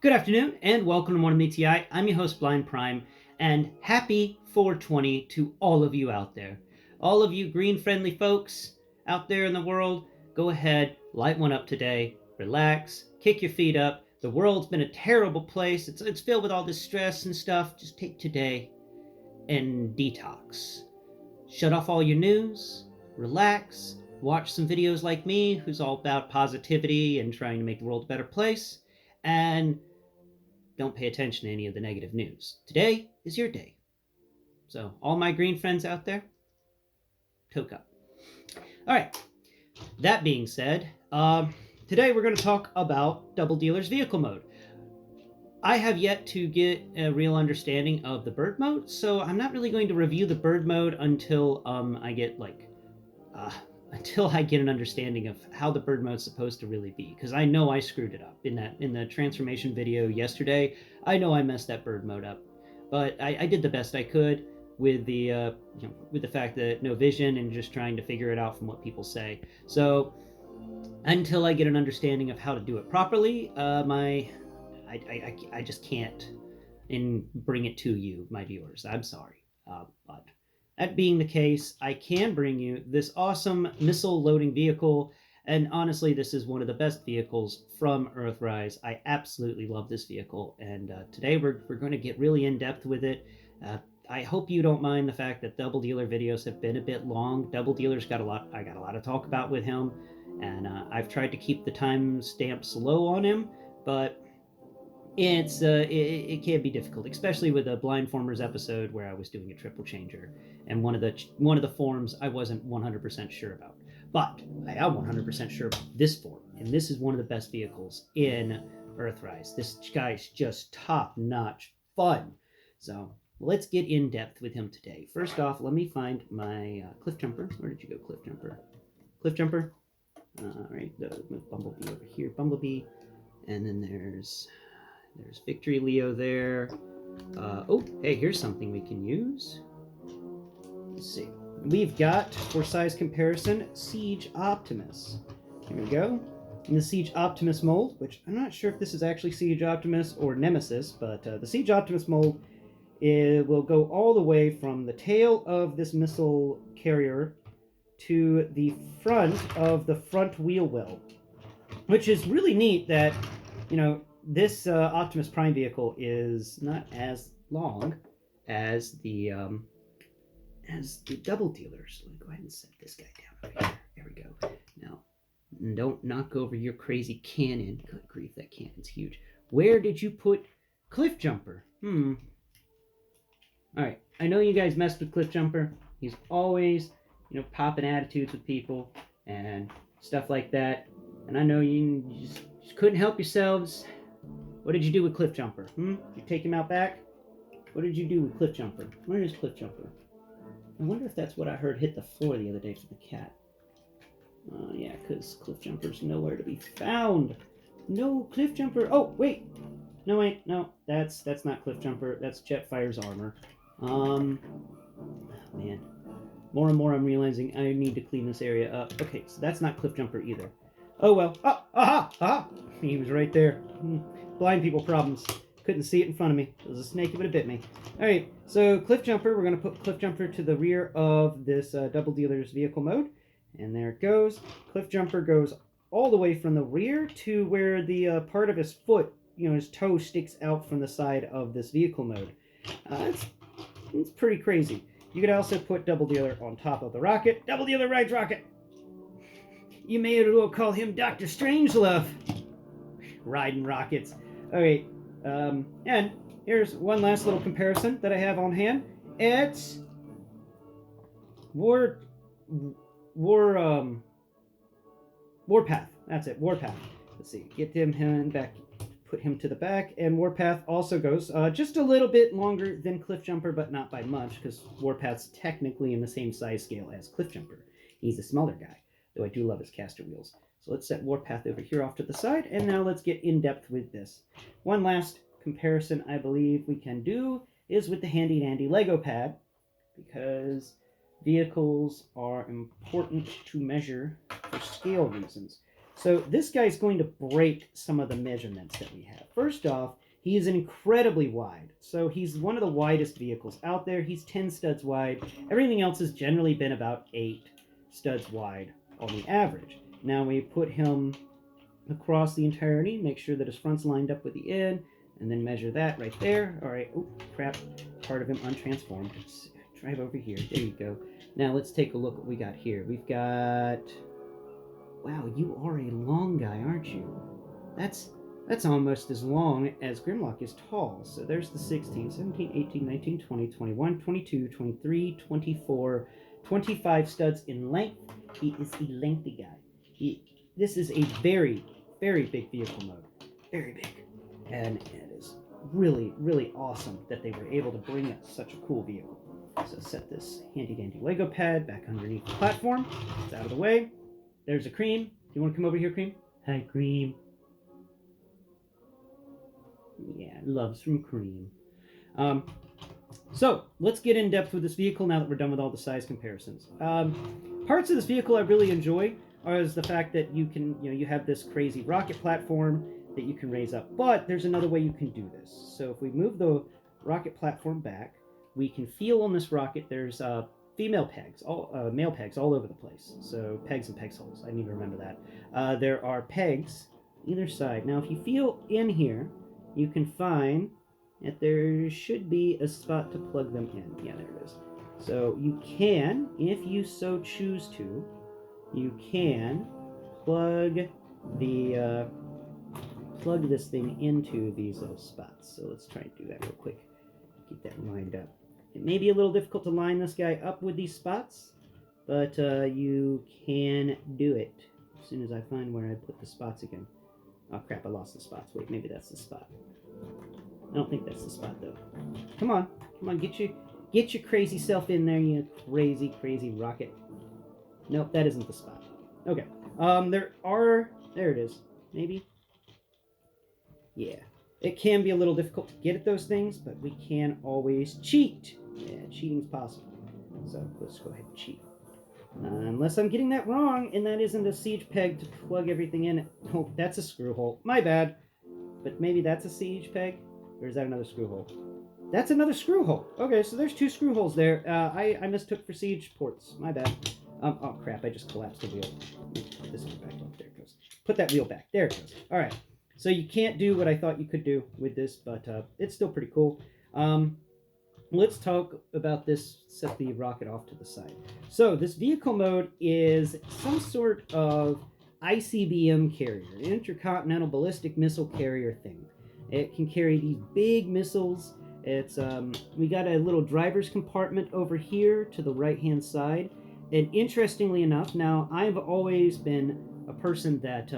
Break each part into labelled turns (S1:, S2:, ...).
S1: Good afternoon and welcome to M.M.E. I'm your host Blind Prime, and happy 420 to all of you out there. All of you green friendly folks out there in the world, go ahead, light one up today, relax, kick your feet up. The world's been a terrible place. It's filled with all this stress and stuff. Just take today and detox. Shut off all your news, relax, watch some videos like me, who's all about positivity and trying to make the world a better place, and don't pay attention to any of the negative news. Today is your day. So, all my green friends out there, toke up. All right, that being said, today we're going to talk about Double-Dealer's vehicle mode. I have yet to get a real understanding of the bird mode, so I'm not really going to review the bird mode until I get until I get an understanding of how the bird mode's supposed to really be, because I know I screwed it up in the transformation video yesterday. I know I messed that bird mode up, but I did the best I could with the with the fact that no vision and just trying to figure it out from what people say. So until I get an understanding of how to do it properly, I just can't and bring it to you, my viewers. I'm sorry, but that being the case, I can bring you this awesome missile loading vehicle, and honestly, this is one of the best vehicles from Earthrise. I absolutely love this vehicle, and today we're going to get really in depth with it. I hope you don't mind the fact that Double-Dealer videos have been a bit long. Double-Dealer's got a lot. I got a lot to talk about with him, and I've tried to keep the time stamps low on him, but it can be difficult, especially with a blind formers episode where I was doing a triple changer, and one of the forms I wasn't 100% sure about, but I am 100% sure about this form, and this is one of the best vehicles in Earthrise. This guy's just top-notch fun. So let's get in depth with him today. First off, let me find my cliff jumper. Where did you go, cliff jumper? Cliff jumper. All right, the Bumblebee over here, Bumblebee, and then there's Victory Leo there. Oh, hey, here's something we can use. Let's see. We've got, for size comparison, Siege Optimus. Here we go. In the Siege Optimus mold, which I'm not sure if this is actually Siege Optimus or Nemesis, but the Siege Optimus mold, it will go all the way from the tail of this missile carrier to the front of the front wheel well, which is really neat that, this Optimus Prime vehicle is not as long as the Double-Dealers. Let me go ahead and set this guy down over here. There we go. Now, don't knock over your crazy cannon. Good grief, that cannon's huge. Where did you put Cliff Jumper? All right, I know you guys messed with Cliff Jumper. He's always, popping attitudes with people and stuff like that. And I know you just couldn't help yourselves. What did you do with Cliff Jumper? Did you take him out back? What did you do with Cliff Jumper? Where is Cliff Jumper? I wonder if that's what I heard hit the floor the other day from the cat. Yeah, because Cliff Jumper's nowhere to be found. No, Cliff Jumper. Oh, wait. No, wait. No, that's not Cliff Jumper. That's Jetfire's armor. Man. More and more I'm realizing I need to clean this area up. Okay, so that's not Cliff Jumper either. Oh, well. Oh, aha! Aha! He was right there. Blind people problems. Couldn't see it in front of me. It was a snake, it would have bit me. Alright, so Cliff Jumper. We're going to put Cliff Jumper to the rear of this Double-Dealer's vehicle mode. And there it goes. Cliff Jumper goes all the way from the rear to where the part of his foot, his toe sticks out from the side of this vehicle mode. It's pretty crazy. You could also put Double-Dealer on top of the rocket. Double-Dealer rides rocket! You may as well call him Dr. Strangelove. Riding rockets. Alright, and here's one last little comparison that I have on hand. It's Warpath. That's it, Warpath. Let's see, get him back, put him to the back, and Warpath also goes just a little bit longer than Cliff Jumper, but not by much, because Warpath's technically in the same size scale as Cliff Jumper. He's a smaller guy, though I do love his caster wheels. So let's set Warpath over here off to the side, and now let's get in depth with this. One last comparison I believe we can do is with the handy dandy Lego pad, because vehicles are important to measure for scale reasons. So this guy's going to break some of the measurements that we have. First off, he is incredibly wide. So he's one of the widest vehicles out there. He's 10 studs wide. Everything else has generally been about 8 studs wide on the average. Now we put him across the entirety, make sure that his front's lined up with the end, and then measure that right there. All right, oh crap, part of him untransformed. Let's drive over here, there you go. Now let's take a look at what we got here. We've got, wow, you are a long guy, aren't you? That's almost as long as Grimlock is tall. So there's the 16, 17, 18, 19, 20, 21, 22, 23, 24, 25 studs in length. He is a lengthy guy. This is a very, very big vehicle mode. Very big. And it is really, really awesome that they were able to bring us such a cool vehicle. So set this handy-dandy Lego pad back underneath the platform. It's out of the way. There's a Cream. You want to come over here, Cream? Hi, Cream. Yeah, loves from Cream. So let's get in depth with this vehicle now that we're done with all the size comparisons. Parts of this vehicle I really enjoy is the fact that you have this crazy rocket platform that you can raise up, but there's another way you can do this. So if we move the rocket platform back, we can feel on this rocket there's female pegs, male pegs all over the place. So pegs and pegs holes. I need to remember that. There are pegs either side. Now, if you feel in here, you can find that there should be a spot to plug them in. Yeah, there it is. So you can, if you so choose to, you can plug this thing into these little spots. So let's try and do that real quick. Get that lined up. It may be a little difficult to line this guy up with these spots, but you can do it as soon as I find where I put the spots again. Oh crap, I lost the spots. Wait, maybe that's the spot. I don't think that's the spot though. Come on, get your crazy self in there, you crazy rocket. Nope, that isn't the spot. Okay. There it is. Maybe. Yeah. It can be a little difficult to get at those things, but we can always cheat. Yeah, cheating's possible. So let's go ahead and cheat. Unless I'm getting that wrong, and that isn't a siege peg to plug everything in. Oh, that's a screw hole. My bad. But maybe that's a siege peg? Or is that another screw hole? That's another screw hole. Okay, so there's 2 screw holes there. I mistook for siege ports. My bad. Oh crap, I just collapsed the wheel. Put this one back up. There it goes. Put that wheel back. There it goes. Alright. So you can't do what I thought you could do with this, but it's still pretty cool. Let's talk about this, set the rocket off to the side. So this vehicle mode is some sort of ICBM carrier, an intercontinental ballistic missile carrier thing. It can carry these big missiles. It's we got a little driver's compartment over here to the right-hand side. And interestingly enough, now I've always been a person that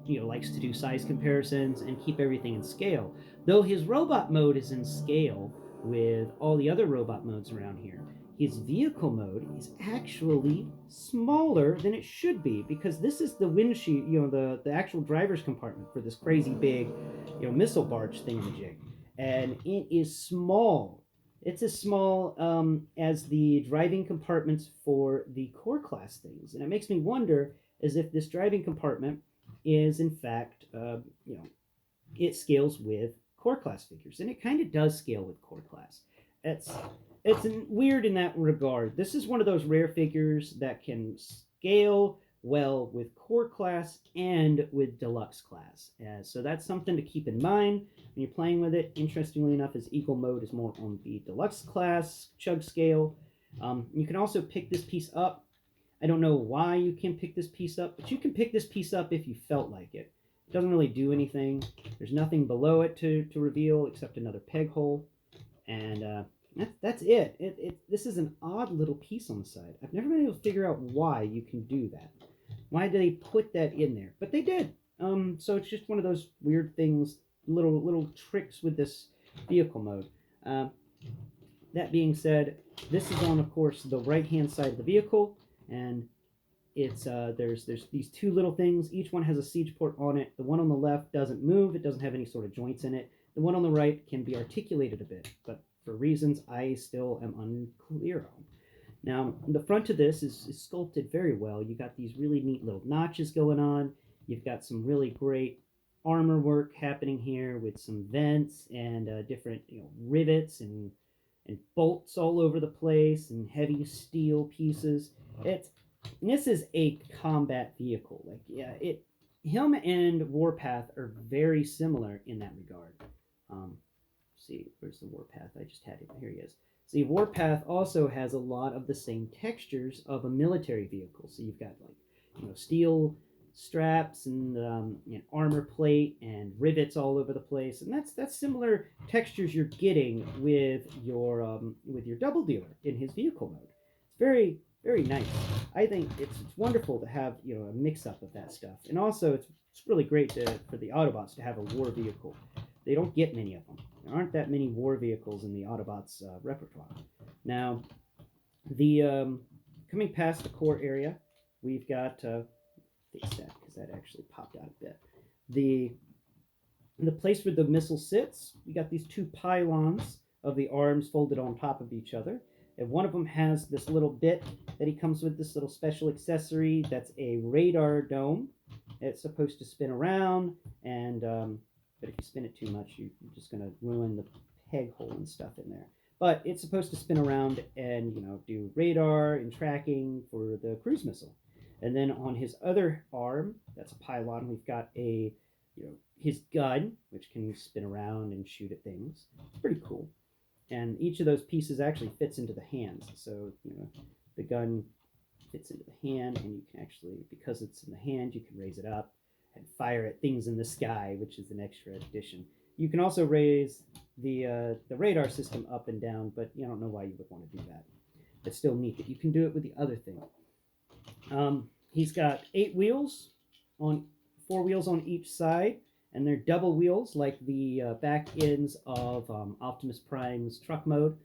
S1: likes to do size comparisons and keep everything in scale. Though his robot mode is in scale with all the other robot modes around here, his vehicle mode is actually smaller than it should be, because this is the windshield, the actual driver's compartment for this crazy big, missile barge thingamajig, and it is small. It's as small as the driving compartments for the core class things, and it makes me wonder as if this driving compartment is in fact, it scales with core class figures, and it kind of does scale with core class. It's weird in that regard. This is one of those rare figures that can scale well with core class and with deluxe class. So that's something to keep in mind when you're playing with it. Interestingly enough, his Eagle mode is more on the deluxe class chug scale. You can also pick this piece up. I don't know why you can pick this piece up, but you can pick this piece up if you felt like it. It doesn't really do anything. There's nothing below it to reveal except another peg hole. And that's it. This is an odd little piece on the side. I've never been able to figure out why you can do that. Why did they put that in there? But they did. So it's just one of those weird things, little tricks with this vehicle mode. That being said, this is on, of course, the right-hand side of the vehicle, and it's there's these 2 little things. Each one has a siege port on it. The one on the left doesn't move. It doesn't have any sort of joints in it. The one on the right can be articulated a bit, but for reasons I still am unclear on. Now, the front of this is sculpted very well. You got these really neat little notches going on. You've got some really great armor work happening here with some vents and different rivets and bolts all over the place and heavy steel pieces. It's this is a combat vehicle. Like him and Warpath are very similar in that regard. See, where's the Warpath? I just had him. Here he is. See, Warpath also has a lot of the same textures of a military vehicle. So you've got like steel straps and armor plate and rivets all over the place, and that's similar textures you're getting with your double-dealer in his vehicle mode. It's very nice. I think it's wonderful to have a mix-up of that stuff, and also it's really great for the Autobots to have a war vehicle. They don't get many of them. There aren't that many war vehicles in the Autobots repertoire. Now, the coming past the core area, we've got fix that because that actually popped out a bit. The place where the missile sits, we got these two pylons of the arms folded on top of each other. And one of them has this little bit that he comes with, this little special accessory that's a radar dome. It's supposed to spin around, and but if you spin it too much, you're just going to ruin the peg hole and stuff in there. But it's supposed to spin around and do radar and tracking for the cruise missile. And then on his other arm, that's a pylon, we've got his gun, which can spin around and shoot at things. It's pretty cool. And each of those pieces actually fits into the hands. So, the gun fits into the hand, and you can actually, because it's in the hand, you can raise it up and fire at things in the sky, which is an extra addition. You can also raise the radar system up and down, but I don't know why you would want to do that. It's still neat that you can do it with the other thing. He's got 4 wheels on each side, and they're double wheels like the back ends of Optimus Prime's truck mode.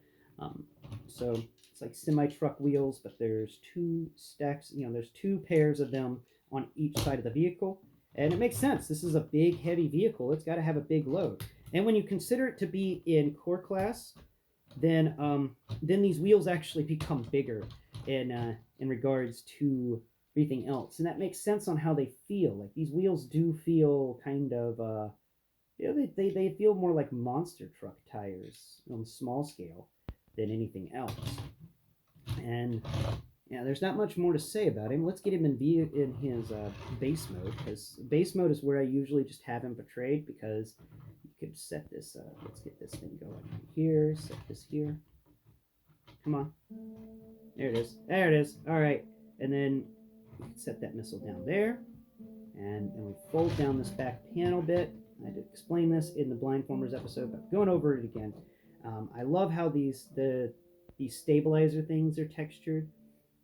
S1: So it's like semi-truck wheels, but there's 2 stacks, there's 2 pairs of them on each side of the vehicle. And it makes sense. This is a big, heavy vehicle. It's got to have a big load. And when you consider it to be in core class, then these wheels actually become bigger in regards to everything else, and that makes sense on how they feel. Like these wheels do feel kind of they feel more like monster truck tires on small scale than anything else. And there's not much more to say about him. Let's get him in his base mode, because base mode is where I usually just have him portrayed, because you could set this let's get this thing going right here, set this here. Come on. There it is. Alright. And then we can set that missile down there. And then we fold down this back panel bit. I had to explain this in the Blindformers episode, but going over it again. I love how these stabilizer things are textured.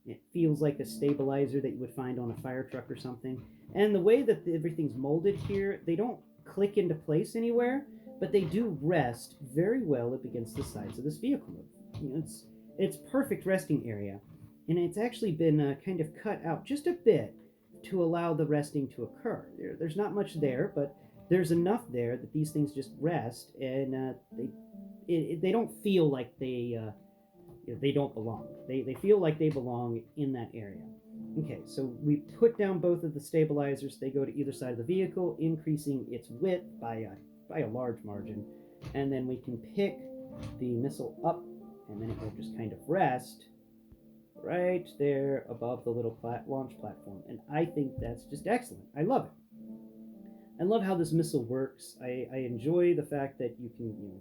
S1: It feels like a stabilizer that you would find on a fire truck or something. And the way that everything's molded here, they don't click into place anywhere, but they do rest very well up against the sides of this vehicle. It's perfect resting area, and it's actually been kind of cut out just a bit to allow the resting to occur. There's not much there, but there's enough there that these things just rest, and they don't feel like they don't belong. They feel like they belong in that area. Okay, so we put down both of the stabilizers. They go to either side of the vehicle, increasing its width by a large margin. And then we can pick the missile up, and then it will just kind of rest right there above the little launch platform. And I think that's just excellent. I love it. I love how this missile works. I enjoy the fact that you can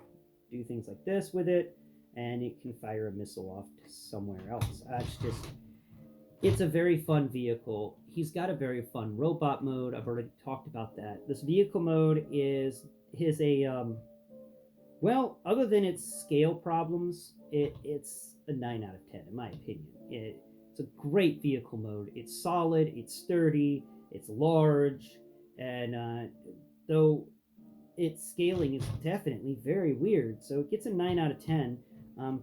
S1: do things like this with it, and it can fire a missile off to somewhere else. It's a very fun vehicle. He's got a very fun robot mode. I've already talked about that. This vehicle mode is well, other than its scale problems, it's a 9 out of 10 in my opinion. It's a great vehicle mode. It's solid, it's sturdy, it's large, and though its scaling is definitely very weird, so it gets a 9 out of 10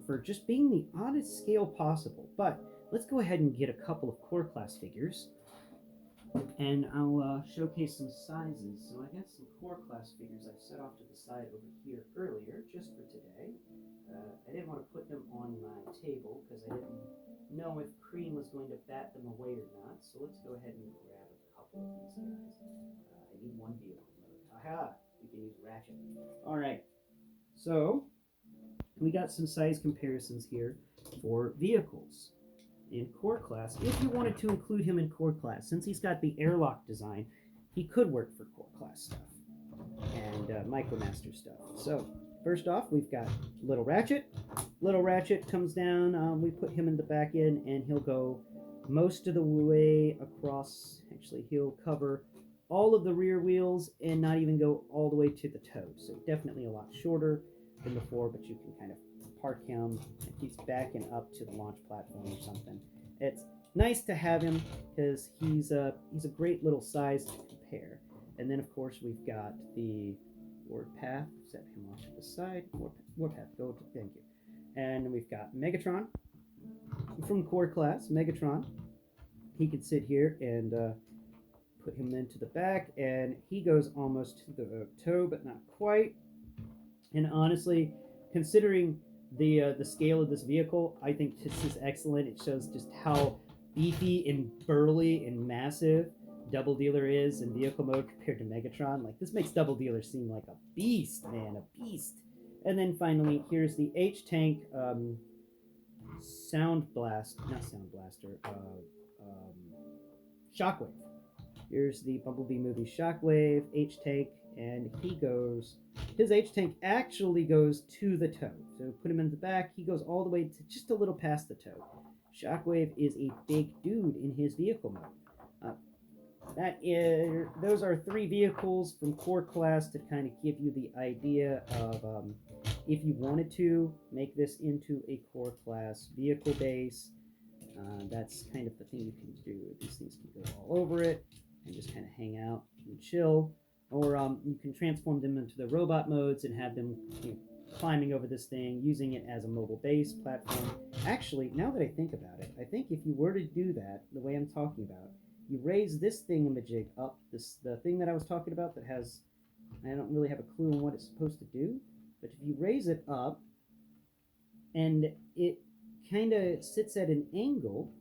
S1: for just being the oddest scale possible. But let's go ahead and get a couple of core class figures, and I'll showcase some sizes. So I got some core class figures I've set off to the side over here earlier, just for today. I didn't want to put them on my table because I didn't know if Cream was going to bat them away or not. So let's go ahead and grab a couple I need one vehicle mode. Aha! We can use Ratchet. All right. So we got some size comparisons here for vehicles in core class. If you wanted to include him in core class, since he's got the airlock design, he could work for core class stuff and Micromaster stuff. So first off, we've got Little Ratchet. Little Ratchet comes down. We put him in the back end, and he'll go most of the way across. Actually, he'll cover all of the rear wheels and not even go all the way to the toe. So definitely a lot shorter than before, but you can kind of park him if he's backing up to the launch platform or something. It's nice to have him because he's a great little size to compare. And then of course we've got the Warpath. Set him off to the side. Warpath, go. Thank you. And we've got Megatron from core class. Megatron. He can sit here and put him into the back, and he goes almost to the toe, but not quite. And honestly, considering the scale of this vehicle, I think this is excellent. It shows just how beefy and burly and massive Double-Dealer is in vehicle mode compared to Megatron. Like, this makes Double-Dealer seem like a beast, man, a beast. And then finally, here's the H-Tank Shockwave. Here's the Bumblebee movie Shockwave, H-Tank, and his H-Tank actually goes to the toe. So put him in the back, he goes all the way to just a little past the toe. Shockwave is a big dude in his vehicle mode. Those are 3 vehicles from core class to kind of give you the idea of if you wanted to make this into a core class vehicle base. That's kind of the thing you can do. These things can go all over it and just kind of hang out and chill. Or you can transform them into the robot modes and have them climbing over this thing, using it as a mobile base platform. Actually, now that I think about it, I think if you were to do that the way I'm talking about, you raise this thingamajig up, the thing that I was talking about that has, I don't really have a clue on what it's supposed to do, but if you raise it up and it kind of sits at an angle,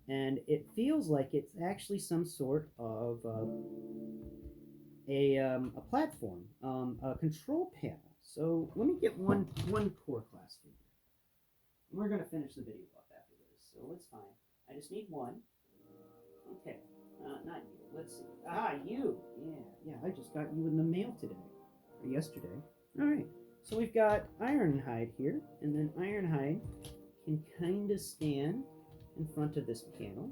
S1: and it feels like it's actually some sort of a platform, a control panel. So let me get one core class figure. We're going to finish the video up after this, so it's fine. I just need one. Okay, not you. Let's see. Ah, you. Yeah, I just got you in the mail today, or yesterday. All right, so we've got Ironhide here, and then Ironhide can kind of stand in front of this panel.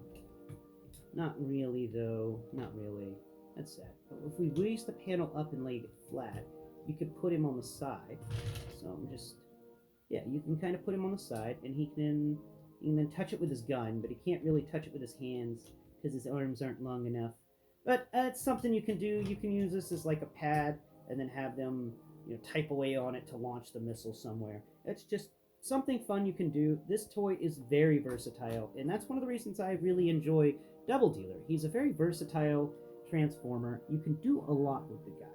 S1: Not really, though. Not really. That's sad. But if we raise the panel up and lay it flat, you could put him on the side. So I'm just, yeah, you can kind of put him on the side, and he can then touch it with his gun, but he can't really touch it with his hands because his arms aren't long enough. But it's something you can do. You can use this as like a pad, and then have them, type away on it to launch the missile somewhere. It's just something fun you can do. This toy is very versatile, and that's one of the reasons I really enjoy Double-Dealer. He's a very versatile transformer. You can do a lot with the guy.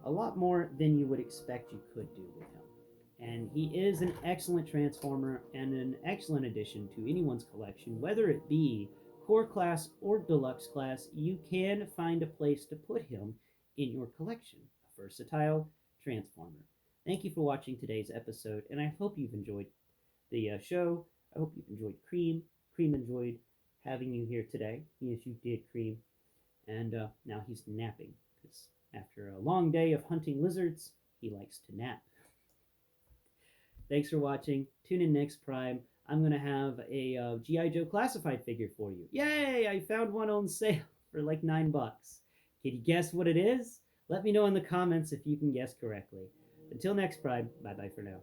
S1: A lot more than you would expect you could do with him. And he is an excellent transformer and an excellent addition to anyone's collection, whether it be core class or deluxe class. You can find a place to put him in your collection. A versatile transformer. Thank you for watching today's episode, and I hope you've enjoyed the show. I hope you've enjoyed Cream. Cream enjoyed having you here today. Yes, you did, Cream. And now he's napping, because after a long day of hunting lizards, he likes to nap. Thanks for watching. Tune in next Prime. I'm going to have a G.I. Joe classified figure for you. Yay! I found one on sale for like $9. Can you guess what it is? Let me know in the comments if you can guess correctly. Until next Prime, bye-bye for now.